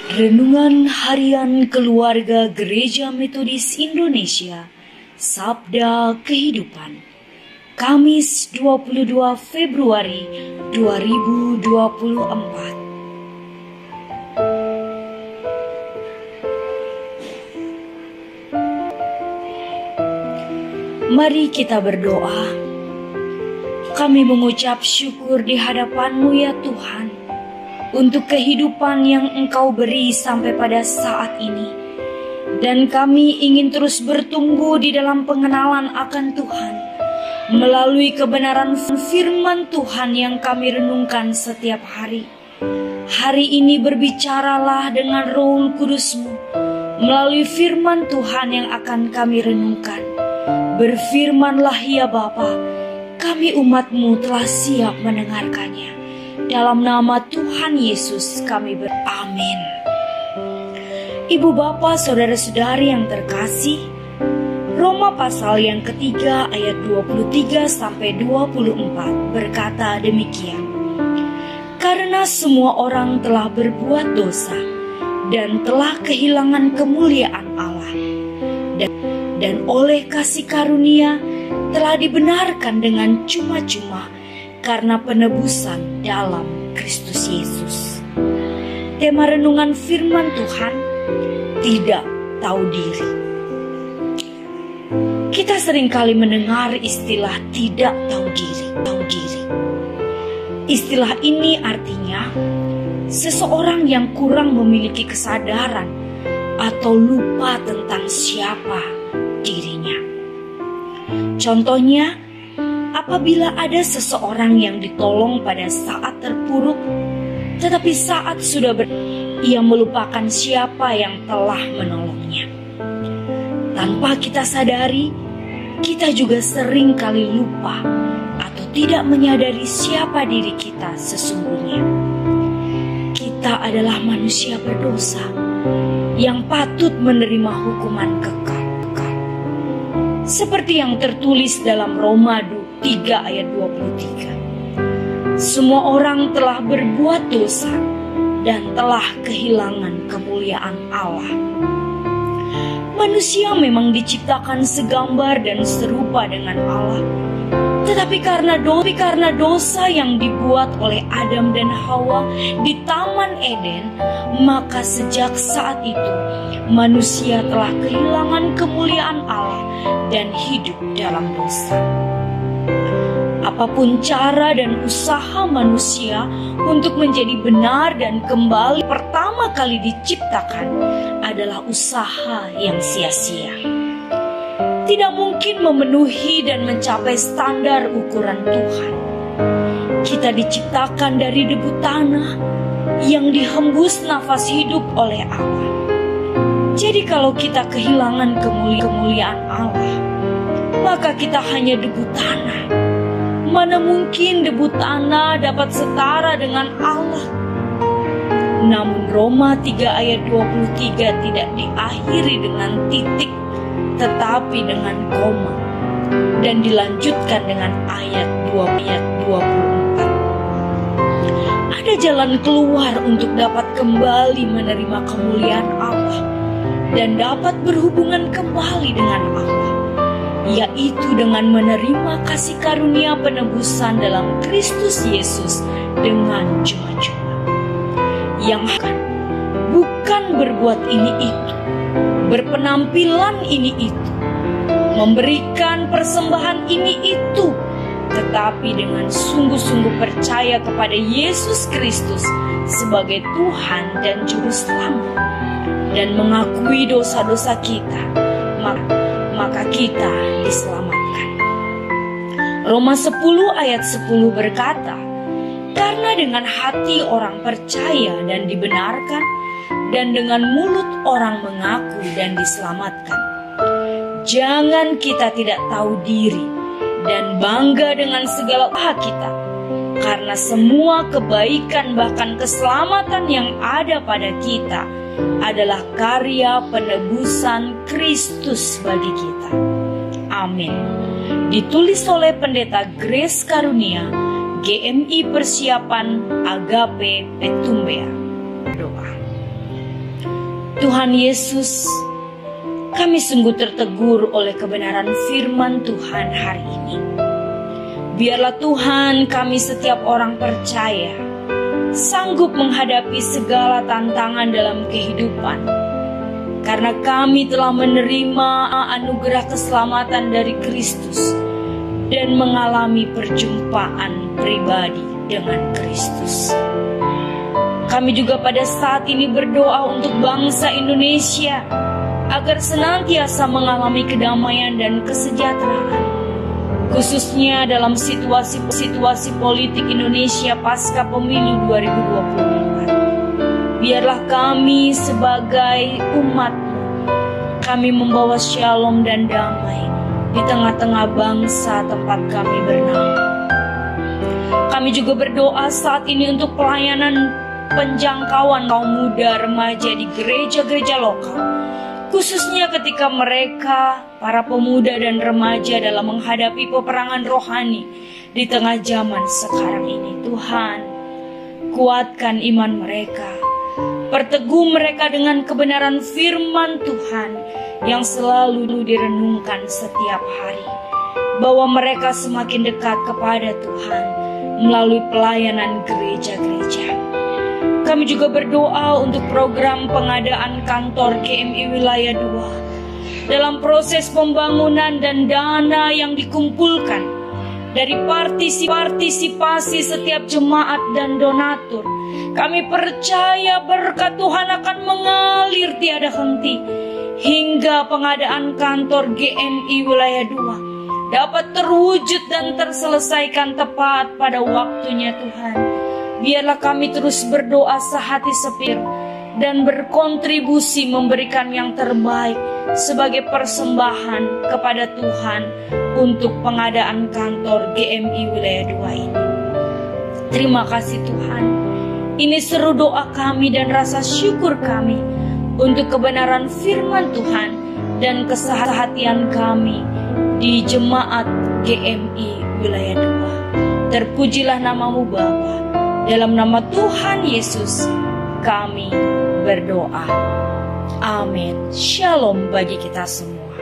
Renungan Harian Keluarga Gereja Metodis Indonesia, Sabda Kehidupan, Kamis 22 Februari 2024. Mari kita berdoa. Kami mengucap syukur di hadapan-Mu ya Tuhan, untuk kehidupan yang Engkau beri sampai pada saat ini. Dan kami ingin terus bertumbuh di dalam pengenalan akan Tuhan, melalui kebenaran firman Tuhan yang kami renungkan setiap hari. Hari ini berbicaralah dengan Roh Kudus-Mu, melalui firman Tuhan yang akan kami renungkan. Berfirmanlah ya Bapa, kami umat-Mu telah siap mendengarkannya. Dalam nama Tuhan Yesus kami beramin. Ibu bapak saudara-saudari yang terkasih, Roma pasal yang ketiga ayat 23-24 berkata demikian. Karena semua orang telah berbuat dosa dan telah kehilangan kemuliaan Allah, dan oleh kasih karunia telah dibenarkan dengan cuma-cuma karena penebusan dalam Kristus Yesus. Tema renungan firman Tuhan, tidak tahu diri. Kita seringkali mendengar istilah tidak tahu diri. Istilah ini artinya seseorang yang kurang memiliki kesadaran atau lupa tentang siapa dirinya. Contohnya, apabila ada seseorang yang ditolong pada saat terpuruk, tetapi saat sudah ia melupakan siapa yang telah menolongnya. Tanpa kita sadari, kita juga sering kali lupa atau tidak menyadari siapa diri kita sesungguhnya. Kita adalah manusia berdosa yang patut menerima hukuman kekal. Seperti yang tertulis dalam Roma 3 ayat 23. Semua orang telah berbuat dosa dan telah kehilangan kemuliaan Allah. Manusia memang diciptakan segambar dan serupa dengan Allah. Tetapi karena dosa yang dibuat oleh Adam dan Hawa di Taman Eden, maka sejak saat itu manusia telah kehilangan kemuliaan Allah dan hidup dalam dosa. Apapun cara dan usaha manusia untuk menjadi benar dan kembali pertama kali diciptakan adalah usaha yang sia-sia. Tidak mungkin memenuhi dan mencapai standar ukuran Tuhan. Kita diciptakan dari debu tanah yang dihembus nafas hidup oleh Allah. Jadi kalau kita kehilangan kemuliaan Allah, maka kita hanya debu tanah. Mana mungkin debu tanah dapat setara dengan Allah? Namun Roma 3 ayat 23 tidak diakhiri dengan titik, tetapi dengan koma, dan dilanjutkan dengan ayat 24. Ada jalan keluar untuk dapat kembali menerima kemuliaan Allah dan dapat berhubungan kembali dengan Allah, yaitu dengan menerima kasih karunia penebusan dalam Kristus Yesus dengan cuma-cuma. Yang bukan berbuat ini itu, berpenampilan ini itu, memberikan persembahan ini itu, tetapi dengan sungguh-sungguh percaya kepada Yesus Kristus sebagai Tuhan dan Juru Selamat, dan mengakui dosa-dosa kita, maka kita diselamatkan. Roma 10 ayat 10 berkata, karena dengan hati orang percaya dan dibenarkan, dan dengan mulut orang mengaku dan diselamatkan. Jangan kita tidak tahu diri dan bangga dengan segala usaha kita, karena semua kebaikan bahkan keselamatan yang ada pada kita adalah karya penebusan Kristus bagi kita. Amin. Ditulis oleh Pendeta Grace Karunia, GMI Persiapan Agape Petumbea. Doa. Tuhan Yesus, kami sungguh tertegur oleh kebenaran firman Tuhan hari ini. Biarlah Tuhan, kami setiap orang percaya sanggup menghadapi segala tantangan dalam kehidupan, karena kami telah menerima anugerah keselamatan dari Kristus dan mengalami perjumpaan pribadi dengan Kristus. Kami juga pada saat ini berdoa untuk bangsa Indonesia agar senantiasa mengalami kedamaian dan kesejahteraan, khususnya dalam situasi politik Indonesia pasca pemilu 2024. Biarlah kami sebagai umat, kami membawa shalom dan damai di tengah-tengah bangsa tempat kami bernaung. Kami juga berdoa saat ini untuk pelayanan penjangkauan kaum muda remaja di gereja-gereja lokal, khususnya ketika mereka, para pemuda dan remaja dalam menghadapi peperangan rohani di tengah zaman sekarang ini. Tuhan, kuatkan iman mereka, perteguh mereka dengan kebenaran firman Tuhan yang selalu direnungkan setiap hari, bahwa mereka semakin dekat kepada Tuhan melalui pelayanan gereja-gereja. Kami juga berdoa untuk program pengadaan kantor GMI Wilayah 2 dalam proses pembangunan dan dana yang dikumpulkan dari partisipasi setiap jemaat dan donatur. Kami percaya berkat Tuhan akan mengalir tiada henti hingga pengadaan kantor GMI Wilayah 2 dapat terwujud dan terselesaikan tepat pada waktunya. Tuhan, biarlah kami terus berdoa sehati sepir dan berkontribusi memberikan yang terbaik sebagai persembahan kepada Tuhan untuk pengadaan kantor GMI Wilayah 2 ini. Terima kasih Tuhan. Ini seru doa kami dan rasa syukur kami untuk kebenaran firman Tuhan dan kesehatian kami di jemaat GMI Wilayah 2. Terpujilah namamu Bapa. Dalam nama Tuhan Yesus kami berdoa. Amin. Shalom bagi kita semua.